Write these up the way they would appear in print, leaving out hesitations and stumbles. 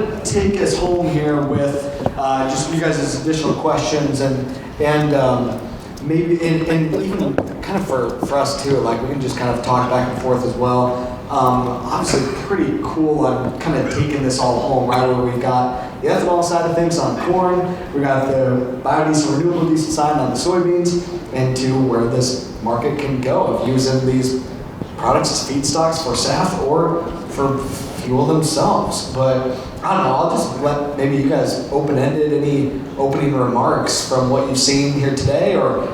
of take us home here with just you guys' additional questions and maybe and even kind of for us too, like we can just kind of talk back and forth as well. Obviously pretty cool on kind of taking this all home, right, where we've got the ethanol side of things on corn, we got the biodiesel, renewable diesel side on the soybeans, and to where this market can go of using these products as feedstocks for SAF or for fuel themselves. But I don't know, I'll just let maybe you guys open-ended, any opening remarks from what you've seen here today, or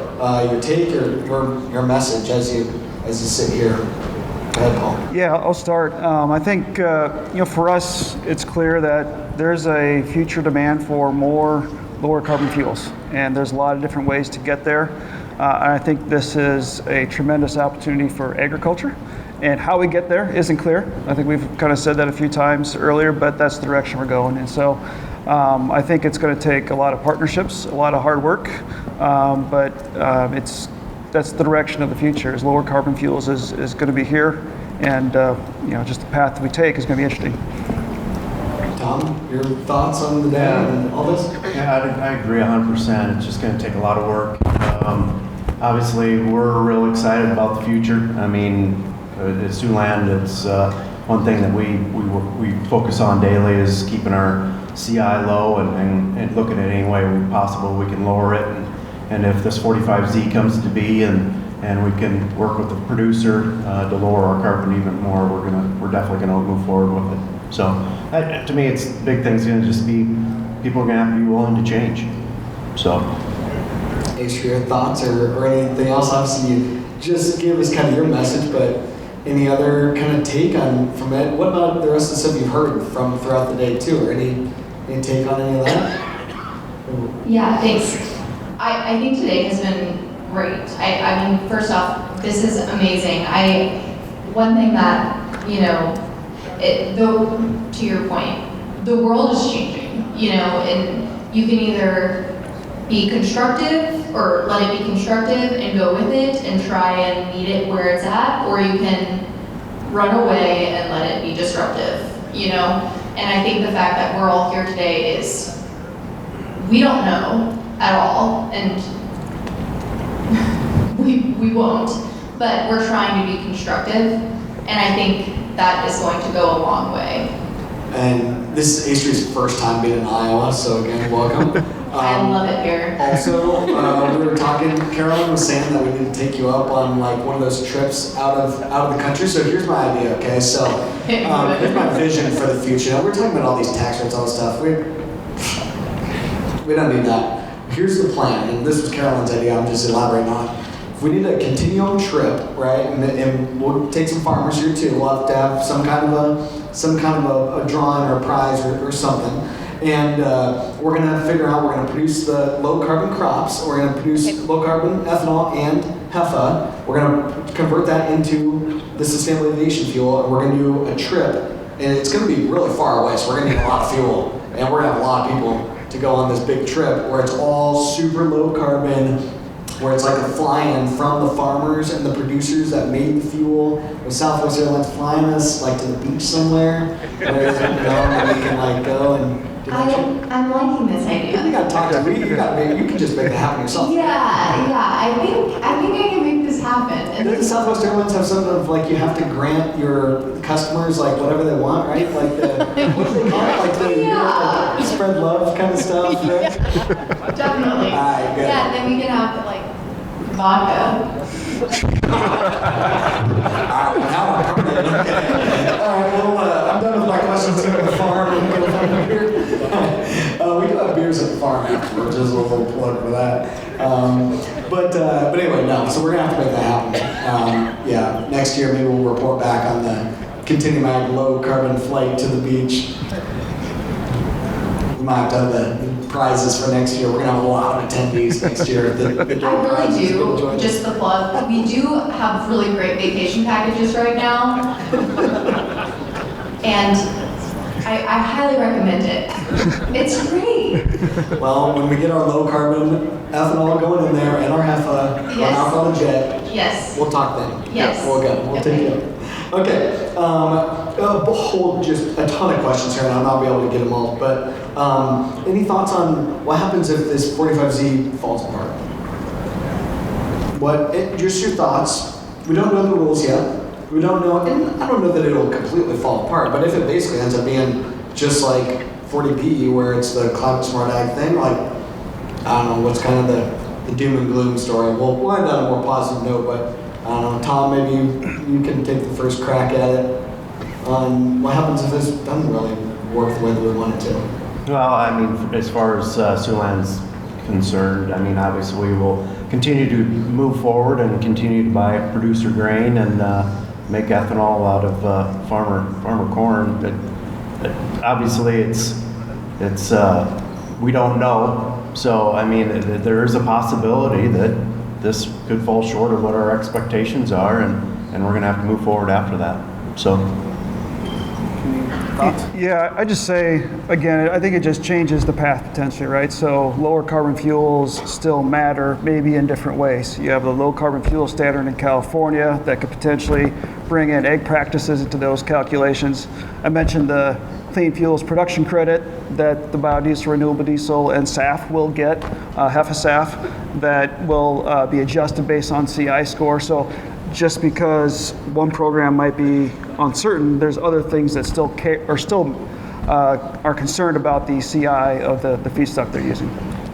your take or your message as you sit here. Go ahead, Paul. Yeah, I'll start. I think for us, it's clear that there's a future demand for more lower carbon fuels, and there's a lot of different ways to get there. And I think this is a tremendous opportunity for agriculture. And how we get there isn't clear. I think we've kind of said that a few times earlier, but that's the direction we're going. And so I think it's going to take a lot of partnerships, a lot of hard work, but that's the direction of the future. Is lower carbon fuels is going to be here, and just the path that we take is going to be interesting. Tom, your thoughts on the day and all this? Yeah, I agree 100%. It's just going to take a lot of work. Obviously, we're real excited about the future. I mean, at Siouxland, it's one thing that we focus on daily is keeping our CI low and looking at any way possible we can lower it. And if this 45Z comes to be and we can work with the producer to lower our carbon even more, we're definitely going to move forward with it. So to me, it's the big thing's going to just be people are going to have to be willing to change. So. Astri, your thoughts or anything else? Obviously, you just give us kind of your message, but any other kind of take from it? What about the rest of the stuff you've heard from throughout the day too, or any take on any of that? Yeah, thanks. I think today has been great. I mean, first off, this is amazing. One thing that, to your point, the world is changing, and you can either be constructive or let it be constructive and go with it and try and meet it where it's at, or you can run away and let it be disruptive, And I think the fact that we're all here today is we don't know at all, and we won't, but we're trying to be constructive, and I think that is going to go a long way. And this is Astri's first time being in Iowa, so again, welcome. I love it here. Also, we were talking, Carolyn was saying that we need to take you up on like one of those trips out of the country. So here's my idea, okay? So here's my vision for the future. Now, we're talking about all these tax rates, all this stuff. We don't need that. Here's the plan, and this was Carolyn's idea, I'm just elaborating on it. If we need a Continuum trip, right, and we'll take some farmers here too. We'll have to have some kind of a drawing or a prize or something. And we're going to figure out, we're going to produce the low carbon crops, we're going to produce low carbon ethanol and HEFA, we're going to convert that into the sustainable aviation fuel, and we're going to do a trip, and it's going to be really far away, so we're going to need a lot of fuel, and we're going to have a lot of people to go on this big trip where it's all super low carbon, where it's like a fly-in from the farmers and the producers that made the fuel, with Southwest Airlines flying us like to the beach somewhere, where we can like go and I'm liking this idea. You gotta talk to me. You can just make it happen yourself. Yeah. I think I can make this happen. Doesn't Southwest Airlines have something of like you have to grant your customers like whatever they want, right? Like the what do they call it? Like the like, spread love kind of stuff, right? Definitely. All right, good. Yeah, then we can have like vodka. All right, well, I'm done with my questions here at the farm. We do have beers at the farm afterwards, just a little plug for that. But anyway, no, so we're going to have to make that happen. Next year maybe we'll report back on the Continuum low carbon flight to the beach. We might have to have the prizes for next year. We're going to have a lot of attendees next year. I really do, just the plug. We do have really great vacation packages right now. And I highly recommend it. It's great. Well, when we get our low carbon ethanol going in there and our HEFA, yes. out on the jet, yes. we'll talk then. Yes. We'll go. We'll take it. Okay. hold just a ton of questions here, and I'll not be able to get them all. But any thoughts on what happens if this 45Z falls apart? Just your thoughts. We don't know the rules yet. We don't know, and I don't know that it'll completely fall apart. But if it basically ends up being just like 40P, where it's the climate smart ag thing, like I don't know what's kind of the doom and gloom story. We'll end on a more positive note, but I don't know, Tom, maybe you can take the first crack at it. What happens if this doesn't really work the way that we want it to? Well, I mean, as far as Siouxland's concerned, I mean, obviously we will continue to move forward and continue to buy producer grain and make ethanol out of farmer corn. But obviously, it's we don't know. So I mean, there is a possibility that this could fall short of what our expectations are, and we're going to have to move forward after that. So. Yeah, I just say, again, I think it just changes the path potentially, right? So lower carbon fuels still matter, maybe in different ways. You have the low carbon fuel standard in California that could potentially bring in ag practices into those calculations. I mentioned the clean fuels production credit that the biodiesel, renewable diesel, and SAF will get, half a SAF, that will be adjusted based on CI score. So just because one program might be uncertain, there's other things that still are concerned about the CI of the feedstock they're using.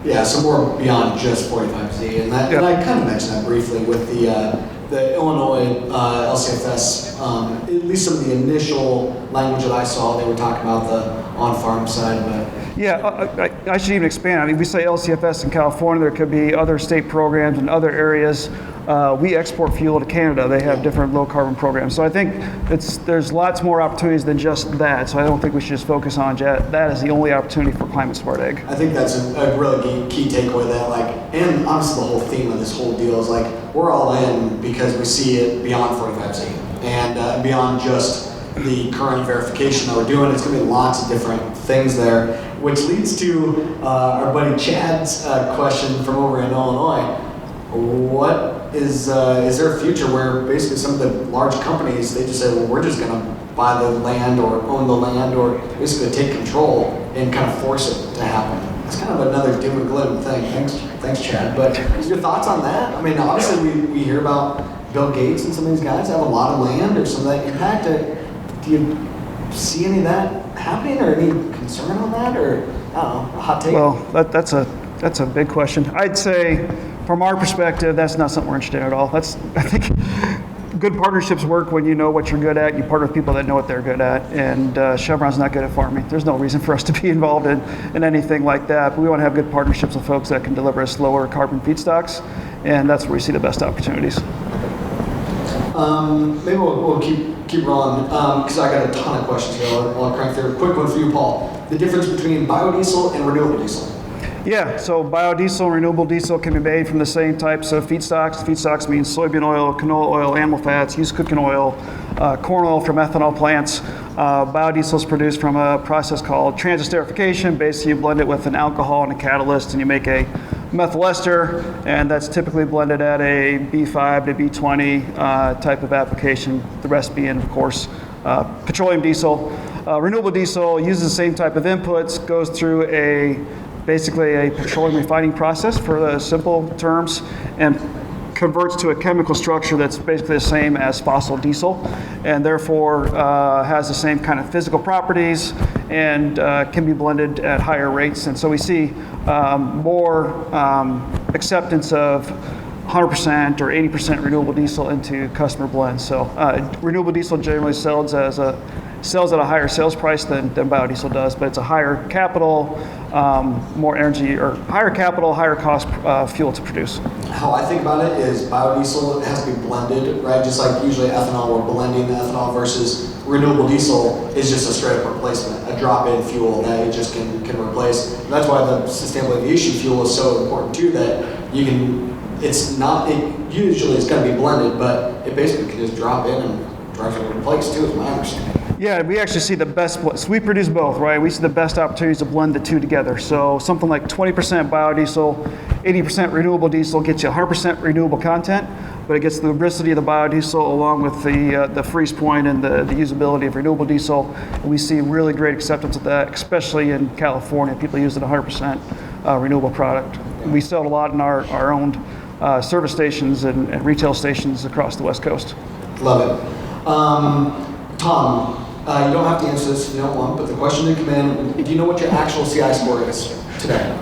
Yeah, so more beyond just 45Z, and and I kind of mentioned that briefly with the Illinois LCFS. At least some of the initial language that I saw, they were talking about the on-farm side, but. Yeah, I should even expand. I mean, we say LCFS in California. There could be other state programs in other areas. We export fuel to Canada. They have different low carbon programs. So I think there's lots more opportunities than just that. So I don't think we should just focus on that as the only opportunity for climate smart ag. I think that's a really key takeaway that and honestly the whole theme of this whole deal is we're all in because we see it beyond 45Z and beyond just the current verification that we're doing. It's going to be lots of different things there, which leads to our buddy Chad's question from over in Illinois. What is there a future where basically some of the large companies, they just say, well, we're just going to buy the land or own the land or basically take control and kind of force it to happen? It's kind of another doom and gloom thing. Thanks, Chad. But your thoughts on that? I mean, obviously we hear about Bill Gates and some of these guys have a lot of land or some of that impact. Do you see any of that happening or any concern on that, or I don't know, a hot take? Well, that's a big question. I'd say from our perspective, that's not something we're interested in at all. I think good partnerships work when you know what you're good at. You partner with people that know what they're good at, and Chevron's not good at farming. There's no reason for us to be involved in anything like that, but we want to have good partnerships with folks that can deliver us lower carbon feedstocks, and that's where we see the best opportunities. Maybe we'll keep rolling because I got a ton of questions here. I'll crank through. A quick one for you, Paul. The difference between biodiesel and renewable diesel. Yeah, so biodiesel and renewable diesel can be made from the same types of feedstocks. Feedstocks means soybean oil, canola oil, animal fats, used cooking oil, corn oil from ethanol plants. Biodiesel is produced from a process called transesterification. Basically, you blend it with an alcohol and a catalyst, and you make a methyl ester, and that's typically blended at a B5 to B20 type of application. The rest being, of course, petroleum diesel. Renewable diesel uses the same type of inputs, goes through basically a petroleum refining process for the simple terms, and converts to a chemical structure that's basically the same as fossil diesel, and therefore has the same kind of physical properties and can be blended at higher rates. And so we see more acceptance of 100% or 80% renewable diesel into customer blends. So renewable diesel generally sells at a higher sales price than biodiesel does, but it's a higher capital, more energy, or higher capital, higher cost fuel to produce. How I think about it is biodiesel has to be blended, right? Just like usually ethanol, we're blending the ethanol versus renewable diesel is just a straight up replacement, a drop-in fuel that it just can replace. And that's why the sustainable aviation fuel is so important too, that you can, usually it's going to be blended, but it basically can just drop in and drive it in place too, is my understanding. Yeah, we actually see the best, so we produce both, right? We see the best opportunities to blend the two together. So something like 20% biodiesel, 80% renewable diesel gets you 100% renewable content, but it gets the lubricity of the biodiesel along with the freeze point and the usability of renewable diesel. And we see really great acceptance of that, especially in California. People use it 100% renewable product. And we sell it a lot in our own service stations and retail stations across the West Coast. Love it. Tom, you don't have to answer this if you don't want, but the question that came in, do you know what your actual CI score is today?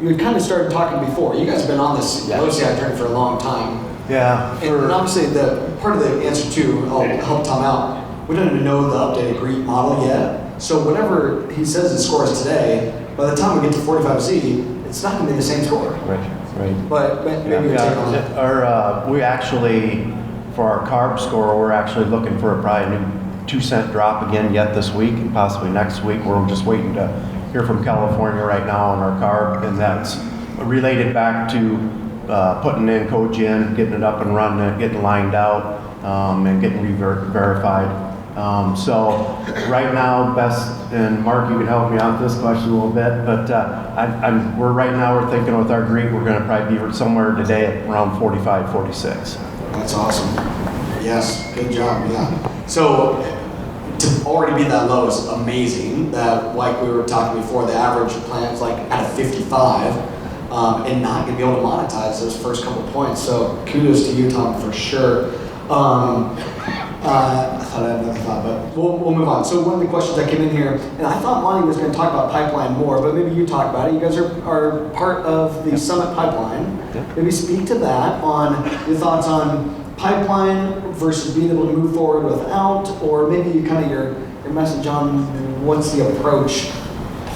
You had kind of started talking before. You guys have been on this low CI journey for a long time. Yeah. And obviously, the part of the answer too, I'll help Tom out. We don't even know the updated GREET model yet. So whatever he says his score is today, by the time we get to 45Z, it's not going to be the same score. Right. But maybe you take on that. We actually, for our carb score, we're actually looking for probably a new 2-cent drop again yet this week and possibly next week. We're just waiting to hear from California right now on our carb, and that's related back to putting in cogen, getting it up and running, getting lined out, and getting verified. So right now, best, and Mark, you can help me out with this question a little bit, but we're thinking with our GREET, we're going to probably be somewhere today at around 45, 46. That's awesome. Yes, good job. Yeah. So to already be that low is amazing. That, like we were talking before, the average plant is like at a 55, and not going to be able to monetize those first couple points. So kudos to you, Tom, for sure. I thought I had another thought, but we'll move on. So one of the questions that came in here, and I thought Monty was going to talk about pipeline more, but maybe you talk about it. You guys are part of the Summit pipeline. Yep. Maybe speak to that, on your thoughts on pipeline versus being able to move forward without, or maybe kind of your message on what's the approach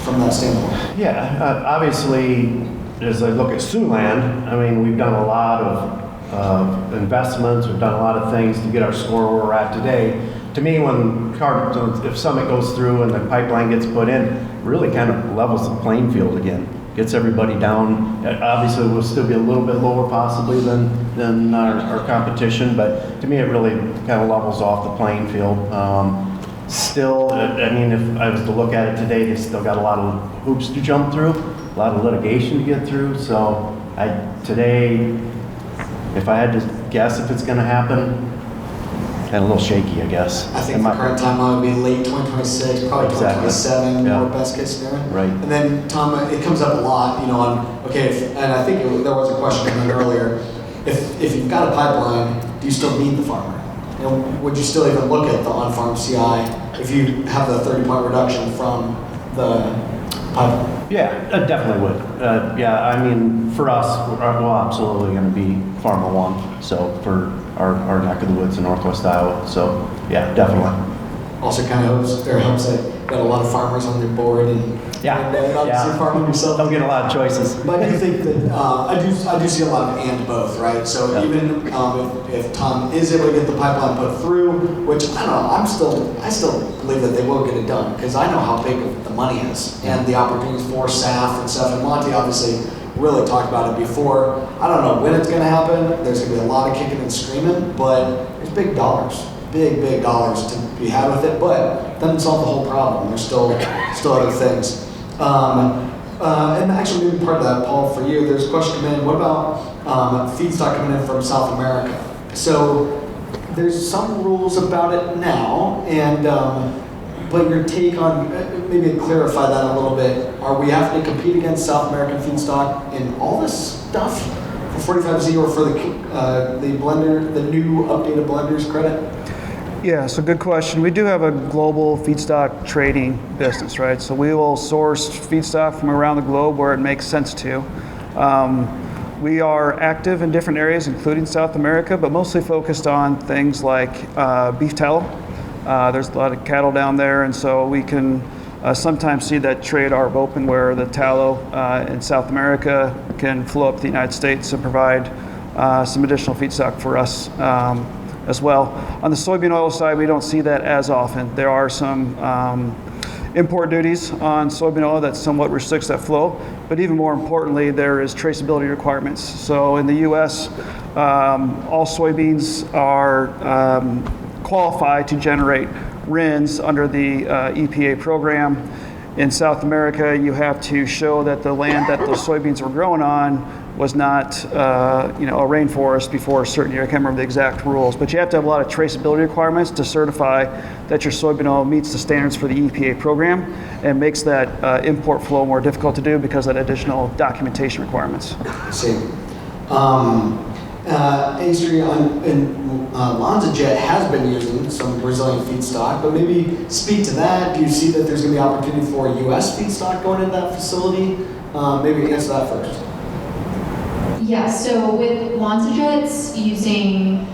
from that standpoint. Yeah, obviously, as I look at Siouxland, I mean, we've done a lot of investments, we've done a lot of things to get our score where we're at today. To me, if Summit goes through and the pipeline gets put in, really kind of levels the playing field again, gets everybody down. Obviously, we'll still be a little bit lower possibly than our competition, but to me, it really kind of levels off the playing field. Still, I mean, if I was to look at it today, they still got a lot of hoops to jump through, a lot of litigation to get through. So today, if I had to guess if it's going to happen, kind of a little shaky, I guess. I think the current timeline would be late 2026, probably 2027, Yeah. more best case scenario. Right. And then, Tom, it comes up a lot, and I think there was a question coming in earlier. If you've got a pipeline, do you still need the farmer? Would you still even look at the on-farm CI if you have the 30-point reduction from the pipeline? Yeah, I definitely would. I mean, for us, we're absolutely going to be Farmer 1, so for our neck of the woods in Northwest Iowa. So, yeah, definitely. Also kind of helps that you've got a lot of farmers on your board, and obviously farming yourself. Don't get a lot of choices. But I do think that I do see a lot of and both, right? So even if Tom is able to get the pipeline put through, which I don't know, I still believe that they will get it done, because I know how big the money is and the opportunities for SAF and stuff. And Monty obviously really talked about it before. I don't know when it's going to happen. There's going to be a lot of kicking and screaming, but there's big dollars to be had with it. But it doesn't solve the whole problem. There's still other things. And actually, maybe part of that, Paul, for you, there's a question coming in. What about feedstock coming in from South America? So there's some rules about it now, and but your take on, maybe clarify that a little bit. Are we having to compete against South American feedstock in all this stuff for 45Z, or for the blender, the new updated blenders credit? Yeah, so good question. We do have a global feedstock trading business, right? So we will source feedstock from around the globe where it makes sense to. We are active in different areas, including South America, but mostly focused on things like beef tallow. There's a lot of cattle down there, and so we can sometimes see that trade arb open where the tallow in South America can flow up to the United States and provide some additional feedstock for us as well. On the soybean oil side, we don't see that as often. There are some import duties on soybean oil that somewhat restricts that flow, but even more importantly, there is traceability requirements. So in the U.S., all soybeans are qualified to generate RINs under the EPA program. In South America, you have to show that the land that those soybeans were grown on was not, a rainforest before a certain year. I can't remember the exact rules, but you have to have a lot of traceability requirements to certify that your soybean oil meets the standards for the EPA program, and makes that import flow more difficult to do because of that additional documentation requirements. I see. Astri, LanzaJet has been using some Brazilian feedstock, but maybe speak to that. Do you see that there's going to be opportunity for U.S. feedstock going into that facility? Maybe answer that first. Yeah, so with LanzaJet's using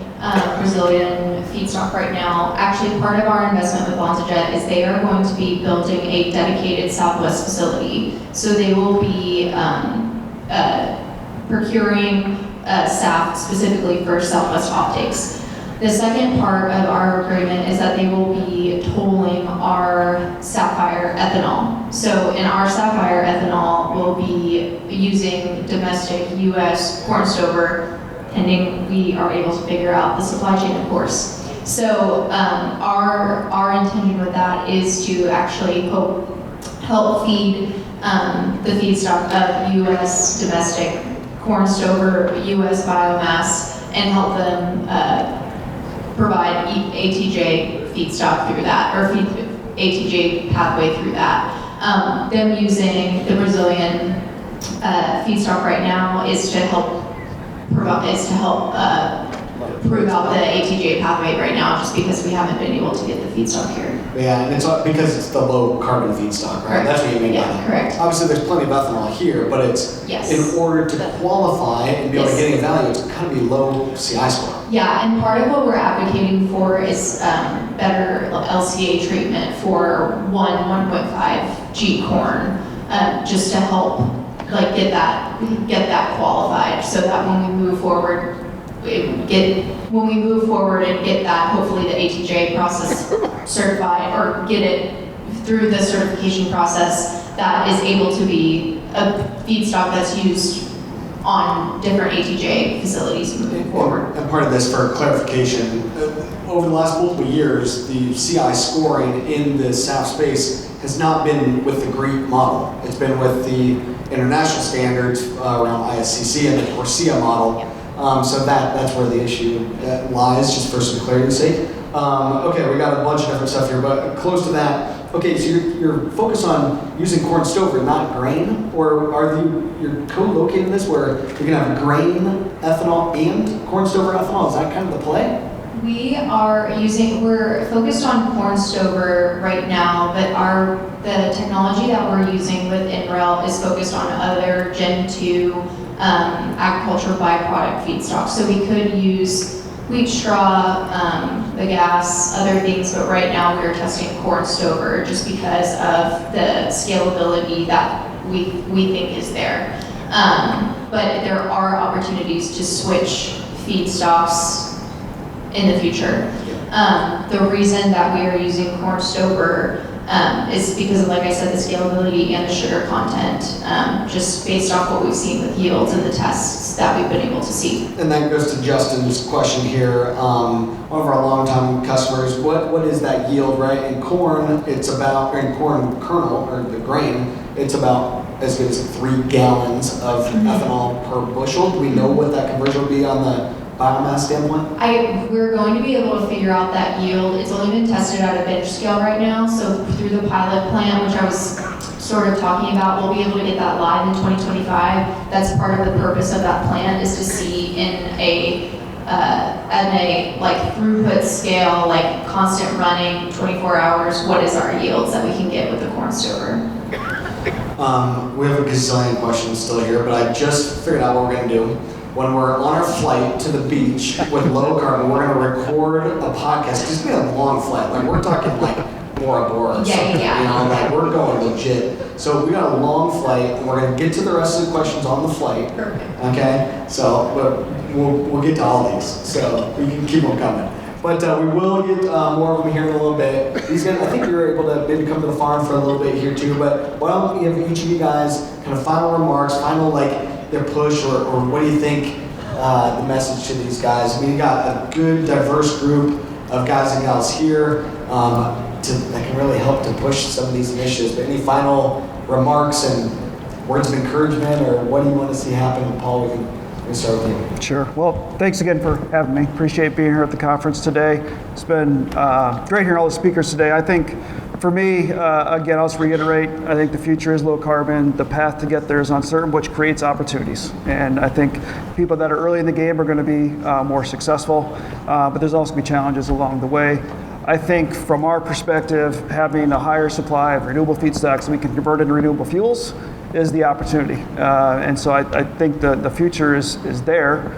Brazilian feedstock right now, actually part of our investment with LanzaJet is they are going to be building a dedicated Southwest facility. So they will be procuring SAF specifically for Southwest optics. The second part of our agreement is that they will be tolling our Sapphire ethanol. So in our Sapphire ethanol, we'll be using domestic U.S. corn stover, pending we are able to figure out the supply chain, of course. So our intention with that is to actually help feed the feedstock of U.S. domestic corn stover, U.S. biomass, and help them provide ATJ feedstock through that, or ATJ pathway through that. Them using the Brazilian feedstock right now is to help prove out the ATJ pathway right now, just because we haven't been able to get the feedstock here. Yeah, and it's because it's the low carbon feedstock, right? Correct. That's what you mean by that. Correct. Obviously, there's plenty of ethanol here, but it's in order to qualify and be able to get any value, it's got to be low CI score. Yeah, and part of what we're advocating for is better LCA treatment for 1.5 G corn, just to help get that qualified, so that when we move forward. When we move forward and get that, hopefully the ATJ process certified, or get it through the certification process, that is able to be a feedstock that's used on different ATJ facilities moving forward. And part of this, for clarification, over the last multiple years, the CI scoring in the SAF space has not been with the GREET model. It's been with the international standards around ISCC and the CORSIA model. So that's where the issue lies, just for some clarity's sake. Okay, we got a bunch of different stuff here, but close to that. Okay, so you're focused on using corn stover, not grain, or you're co-locating this where you're gonna have grain ethanol and corn stover ethanol? Is that kind of the play? We're focused on corn stover right now, but the technology that we're using with NREL is focused on other Gen 2 agricultural byproduct feedstock. So we could use wheat straw, the gas, other things, but right now we're testing corn stover just because of the scalability that we think is there. But there are opportunities to switch feedstocks in the future. The reason that we are using corn stover is because of, like I said, the scalability and the sugar content, just based off what we've seen with yields and the tests that we've been able to see. And that goes to Justin's question here. One of our longtime customers, what is that yield, right? In corn, in corn kernel, or the grain, it's about as good as 3 gallons of ethanol per bushel. Do we know what that conversion would be on the biomass standpoint? We're going to be able to figure out that yield. It's only been tested at a bench scale right now, so through the pilot plant, which I was sort of talking about, we'll be able to get that live in 2025. That's part of the purpose of that plant, is to see at a throughput scale, like constant running 24 hours, what is our yields that we can get with the corn stover. We have a gazillion questions still here, but I just figured out what we're going to do. When we're on our flight to the beach with low carbon, we're going to record a podcast. It's going to be a long flight. Like, we're talking like Bora Bora or something. Yeah. We're going legit. So we got a long flight, and we're going to get to the rest of the questions on the flight. Perfect. Okay? So we'll get to all these. So we can keep them coming. But we will get more of them here in a little bit. I think we were able to maybe come to the farm for a little bit here too. But why don't we have each of you guys kind of final remarks, their push, or what do you think the message to these guys? I mean, you got a good, diverse group of guys and gals here. that can really help to push some of these initiatives. But any final remarks and words of encouragement, or what do you want to see happen? Paul, we can start with you. Sure. Well, thanks again for having me. Appreciate being here at the conference today. It's been great hearing all the speakers today. I think for me, again, I'll just reiterate, I think the future is low carbon. The path to get there is uncertain, which creates opportunities. And I think people that are early in the game are going to be more successful, but there's also going to be challenges along the way. I think from our perspective, having a higher supply of renewable feedstocks that we can convert into renewable fuels is the opportunity. And so I think the future is there.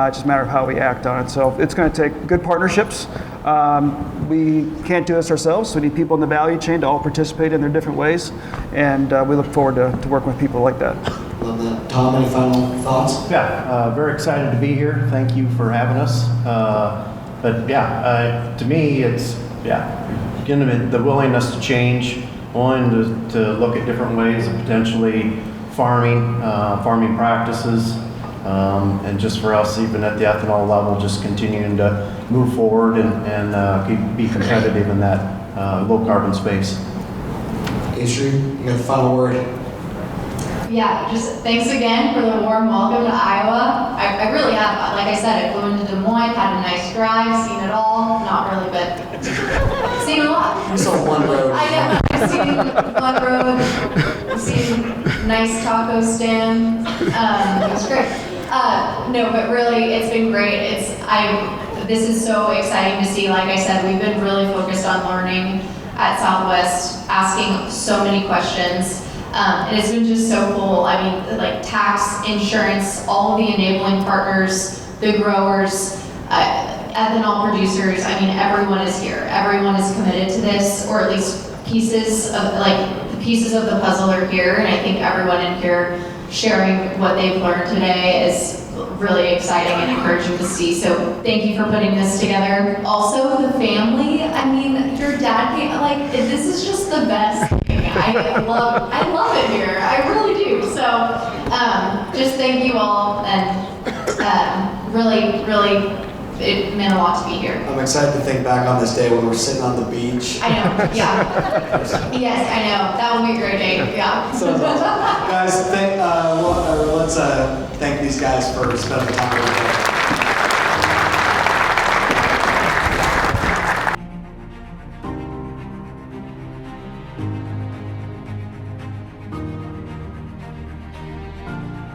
It's just a matter of how we act on it. So it's going to take good partnerships. We can't do this ourselves, so we need people in the value chain to all participate in their different ways. And we look forward to working with people like that. Love that. Tom, any final thoughts? Yeah, very excited to be here. Thank you for having us. But yeah, to me, it's, again, the willingness to change, willing to look at different ways of potentially farming practices, and just for us, even at the ethanol level, just continuing to move forward and be competitive in that low carbon space. Astri, you got the final word. Yeah, just thanks again for the warm welcome to Iowa. I really have, like I said, I flew into Des Moines, had a nice drive, seen it all. Not really, but seen a lot. You saw one road. I know, I've seen one road, I've seen nice taco stand. It was great. No, but really, it's been great. This is so exciting to see. Like I said, we've been really focused on learning at Southwest, asking so many questions. And it's been just so cool. I mean, like tax, insurance, all of the enabling partners, the growers, ethanol producers. I mean, everyone is here. Everyone is committed to this, or at least pieces of the puzzle are here. And I think everyone in here sharing what they've learned today is really exciting and encouraging to see. So thank you for putting this together. Also, the family. I mean, your dad came. Like, this is just the best thing. I love it here. I really do. So just thank you all, and really, it meant a lot to be here. I'm excited to think back on this day when we're sitting on the beach. I know, yeah. Yes, I know. That would be a great day, yeah. So, guys, let's thank these guys for spending time with us.